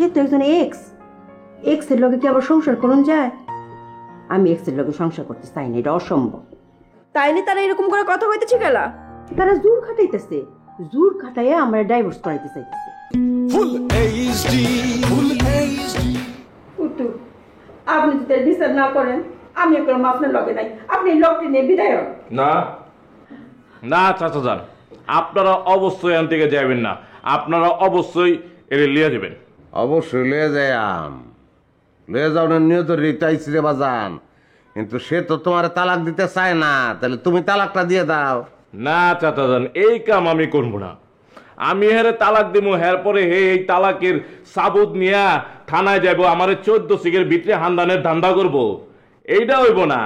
সে তো একজন এক্স এক্সের লগে কি আবার সংসার করুন যায়? আমি এক্সের লগে সংসার করতে চাই না, এটা অসম্ভব। তাইলে তারা এরকম করে কথা কইতেছে গেলা? তারা জোর খাটাইতেছে, জোর খাটাইয়া আমরা ডাইভোর্স করাইতে চাইতেছে। আপনি যদি বিচার না করেন আমি এখন আপনার লগে নাই, আপনি লোকটি নিয়ে বিদায় হন। না না চাচা যান, আপনারা অবশ্যই এখান থেকে যাবেন না, আপনারা অবশ্যই এর লিয়ে যাবেন। অবশ্যই লয়ে যায় লয়ে যাও না, নিয়ত রিটাইছি রে বাজান, কিন্তু সে তো তোমার তালাক দিতে চায় না, তাহলে তুমি তালাকটা দিয়ে দাও। না চাচা যান, এই কাম আমি করবো না। আমি হেরে তালাক দিব, হের পরে হে এই তালাকের সাবুত নিয়া থানায় যাব, আমার 14 সিগের ভিতরে হান্দানের ধান্দা করব, এইটা হইব না।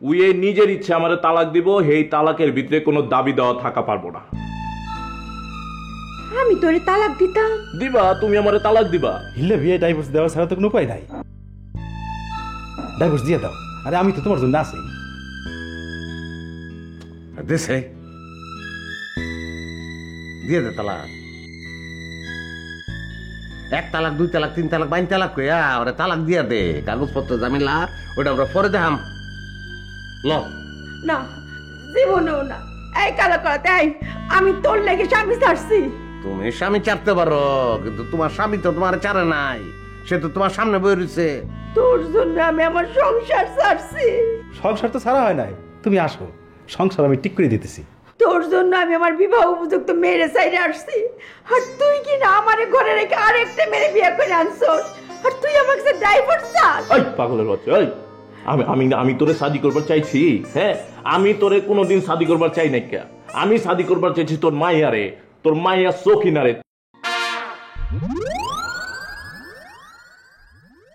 উই এই নিজের ইচ্ছে আমার তালাক দিব, এই তালাকের ভিতরে কোনো দাবি দেওয়া থাকা পারবো না। আমি তোরে তালাক দিতাম? দিবা, তুমি আমারে তালাক দিবা। হিলে বিয়ে ডাইভোর্স দেওয়া ছাড়া তো কোনো উপায় নাই। ডাইভোর্স দিয়ে দাও, আরে আমি তো তোমার জন্য আছি। দেশে দিয়ে দে তালাক, 1 তালাক 2 তালাক 3 তালাক 5 তালাক কইয়া ওরে তালাক দিয়া দে, কাগজপত্র জামিলা ওটা আমরা পরে দেখাম। ল না, জীবনেও না। এই কালা করাতে আমি তোর লেগে স্বামী ছাড়ছি। তুমি স্বামী চাপতে পারো, কিন্তু তোমার স্বামী তো তোমার চারে নাই, সে তো তোমার সামনে বই রয়েছে। তোর জন্য আমি আমার সংসার ছাড়ছি। সংসার তো ছাড়া হয় নাই, তুমি আসো, সংসার আমি ঠিক করে দিতেছি। তোর জন্য আমি আমার বিবাহ উপযুক্ত মেয়েরে সাইডে আসছি, আর তুই কি না আমারে ঘরে রেখে আরেকটা মেয়ে বিয়ে করে আনছস, আর তুই আমাকে ডাইভোর্স চাস? এই পাগলের বাচ্চা, এই আমি তোরে শাদি করবার চাইছি? হ্যাঁ, আমি তোরে কোনোদিন শাদি করবার চাই নাই। কে আমি শাদি করবার চাইছি তোর মাইয়ারে, তোর মাইয়া সখিনারে।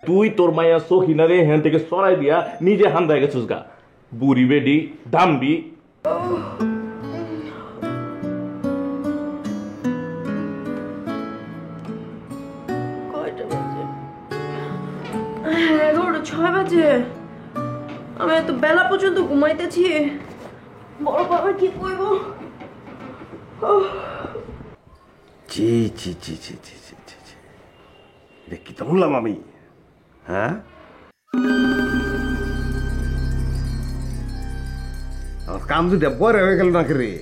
তুই তোর মাইয়া সখিনারে হ্যান থেকে সরাই দিয়া নিজে হান্দায় গেছিস গা, বুড়ি বেডি দাম্বি। কয়টা বাজে? 11:06 বাজে। আমি এত বেলা পর্যন্ত ঘুমাইতেছি, বড় বাবা কি কইব? জি জি জি জি জি জি জি জি, দেখি তো বললাম আমি। হ্যাঁ, কাম যদি বড় হয়ে গেল নাকি রে,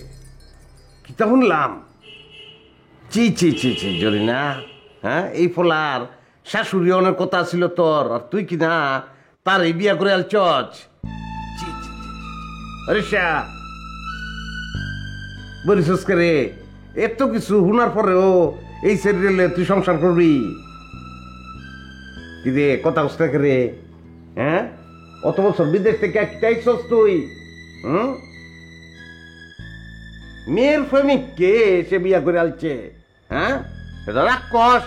কি তা শুনলাম? চি চি চি চি জরিনা, হ্যাঁ, এই ফলার শাশুড়ি অনেক কথা ছিল তোর, আর তুই কি না তার এই বিয়া করে আলচচ? চি চি রিসা বলিস রে, এত কিছু শোনার পরেও এই শরীরে তুই সংসার করবি কি রে? কথা কষ্ট রে, হ্যাঁ, অত বছর বিদেশ থেকে চাইছস তুই? মেয়ের প্রেমিক কে সে বিয়া করে আলছে? হ্যাঁ, এটা রাক্ষস।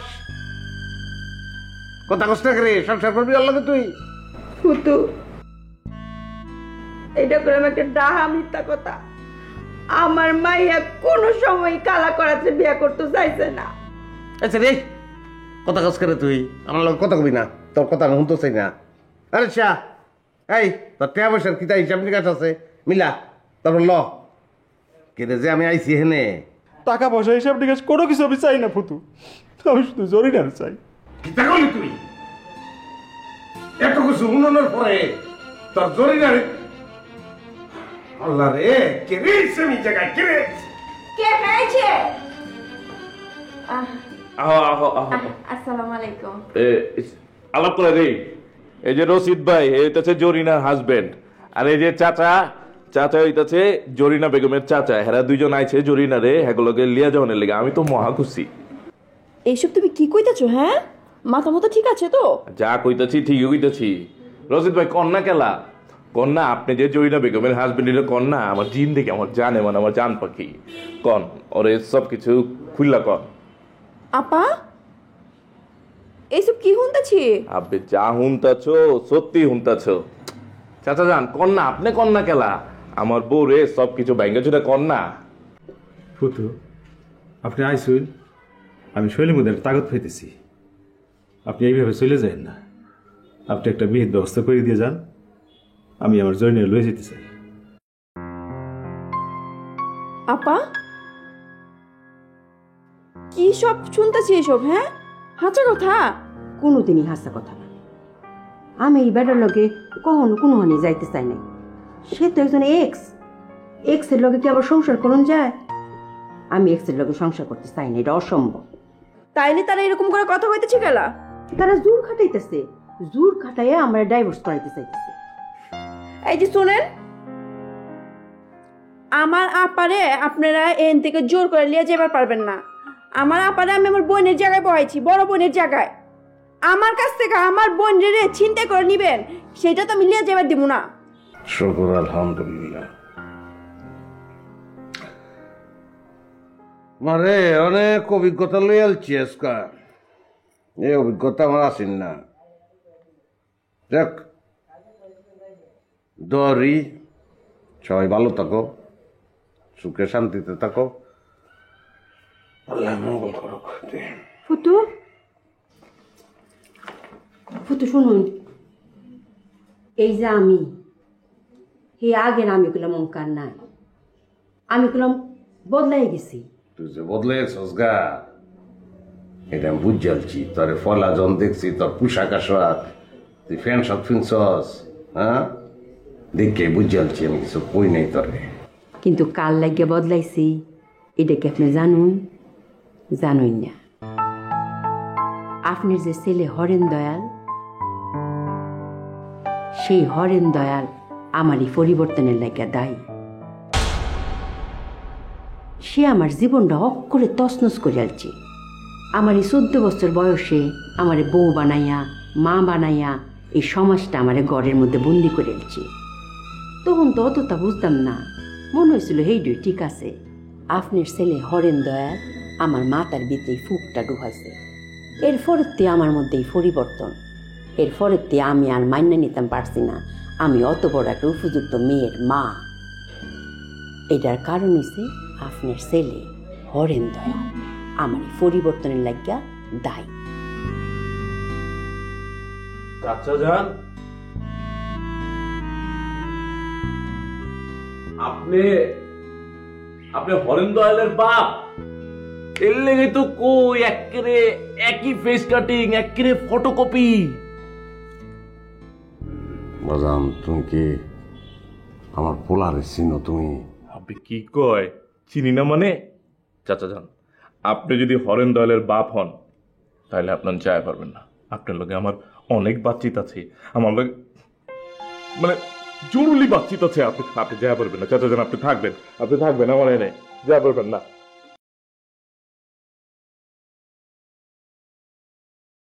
কথা কষ্ট রে, সংসার করবি ওর লগে তুই? ফুতু, এটা করে একটা ডাহা মিথ্যা কথা। আমার মাইয়া কোনো সময় কালা করাতে বিয়ে করতে চাইছে না। আচ্ছা রে, কথা কাজ করে তুই আমার লগে কথা কবি না, তোর কথা আমি শুনতে চাই না। আরে শাহ, এই তোর টাকা পয়সার কিতা হিসাব নিকাশ আছে, মিলা, তারপর ল কেটে যে আমি আইছি হেনে। টাকা পয়সা হিসাব নিকাশ কোনো কিছু আমি চাই না ফুতু, আমি শুধু জরিনার চাই। কিতা করলি তুই? এত কিছু উন্নয়নের পরে তোর জরিনার? আল্লাহ রে, কে রে সেমি জায়গায় কে রে? কে পেয়েছে? আহো আহো আহো, আসসালামু আলাইকুম। আলাপ করে রে। এই যে রশিদ ভাই, এইটাছে জরিনার হাজবেন্ড, আর এই যে চাচা, চাচা হইতাছে জরিনা বেগমের চাচা। হেরা দুইজন আইছে জরিনা রে হেগুলোকে লিয়া যাওয়ানের লেগে। আমি তো মহা খুশি। এইসব তুমি কি কইতাছো? হ্যাঁ, মাথা মতো ঠিক আছে তো? যা কইতাছি ঠিকই কইতাছি। রশিদ ভাই, কন্যা কেলা কন্যা, আপনি যে জরিনা বেগমের হাজবেন্ডের কন্যা, আমার জিন দেখে আমার জান, মানে আমার জান পাখি। কন ওরে সব কিছু খুললা কন। আপা, এইসব কি শুনতেছি? আপনি যা হুনতাছো সত্যি হুনতাছো। চাচা যান, কন্যা আপনি কন্যা কেলা, আমার বউ রে সব কিছু ব্যাঙ্গে চুটা কন্যা। ফুতু, আপনি আইসুন, আমি শৈলী মুদের তাগত পাইতেছি। আপনি এইভাবে চলে যান না, আপনি একটা বিয়ের ব্যবস্থা করে দিয়ে যান, আমি আমার জরিনা লয়ে যেতে চাই। আপা, কি সব শুনতেছি এসব? হ্যাঁ, হাঁচা কথা। কোনোদিনই হাসা কথা না। আমি এই বেটার লগে কখনো কোনোখানে যাইতে চাই নাই। সে তো একজন এক্সের লগে কি আবার সংসার করুন যায়? আমি এক্সের লগে সংসার করতে চাই না, এটা অসম্ভব। তাইলে তারা এরকম করে কথা কইতেছে গেলা? তারা জোর খাটাইতেছে, জোর খাটাইয়া আমরা ডাইভোর্স করাইতে চাইতেছে। এই যে শুনেন, আমার আপারে আপনারা এন থেকে জোর করে নিয়ে যাবার পারবেন না। আমার আপারে আমি আমার বোনের জায়গায় বহাইছি, বড় বোনের জায়গায়। আমার কাছ থেকে আমার বোন রে চিন্তা করে নিবেন, সেটা তো আমি নিয়ে যাবার দিব না। শুকর আলহামদুলিল্লাহ। মারে অনেক অভিজ্ঞতা লই আলছি আজকা, এই অভিজ্ঞতা আমার আসেন না। দেখ দরি, সবাই ভালো থাকো, সুখে শান্তিতে থাকো, আল্লাহ মঙ্গল করুক। ফুটু, ফুটু শুনুন, এই যে আমি আগের আমি গুলাম অঙ্কার নাই, আমি গুলাম বদলাই গেছি। তুই যে বদলে গেছস গা, এটা আমি বুঝ জ্বালছি। তোর ফলা জন দেখছি, তোর পোশাক আশাক, তুই ফ্যান শার্ট ফিনছস, হ্যাঁ দেখে বুঝ জ্বালছি। আমি কিছু কই নাই তোরে। কিন্তু কাল লাগিয়ে বদলাইছি, এটা কি আপনি জানুন? জানুন না। আপনার যে ছেলে হরেন দয়াল, সেই হরেন দয়াল আমারই পরিবর্তনের লাগিয়া দায়ী। সে আমার জীবনটা অক্ষরে তছনছ করে আলছে। আমার এই 14 বছর বয়সে আমারে বউ বানাইয়া, মা বানাইয়া এই সমাজটা আমারে ঘরের মধ্যে বন্দি করে আলছে। তখন তো অতটা বুঝতাম না, মনে হয়েছিল হেইডুই ঠিক আছে। আপনার ছেলে হরেন দয়াল আমার মাথার ভিতরে ফুকটা ডুবাইছে। এর ফরেতে আমার মধ্যে এই পরিবর্তন, এর ফরেতে আমি আর মান্য নিতাম পারছি না আমি অত বড় একটা উপযুক্ত মেয়ের মা। এটার কারণ হচ্ছে আপনার ছেলে হরেন দয়াল আমার এই পরিবর্তনের লাগিয়া দায়ী। চাচা যান, আপনি আপনি হরেন দয়ালের বাপ? এর লেগে তো কই একেরে একই ফেস কাটিং, একেরে ফটোকপি। বাজান, তুমি কি আমার পোলারে চিনো? তুমি আপনি কি কয় চিনি না মানে? চাচা যান, আপনি যদি হরেন দয়ালের বাপ হন তাহলে আপনার যায় পারবেন না। আপনার লগে আমার অনেক বাতচিত আছে, আমার লগে মানে জরুরি বাতচিত আছে। আপনি যায় পারবেন না চাচা যান, আপনি থাকবেন আমার এনে যায় পারবেন না।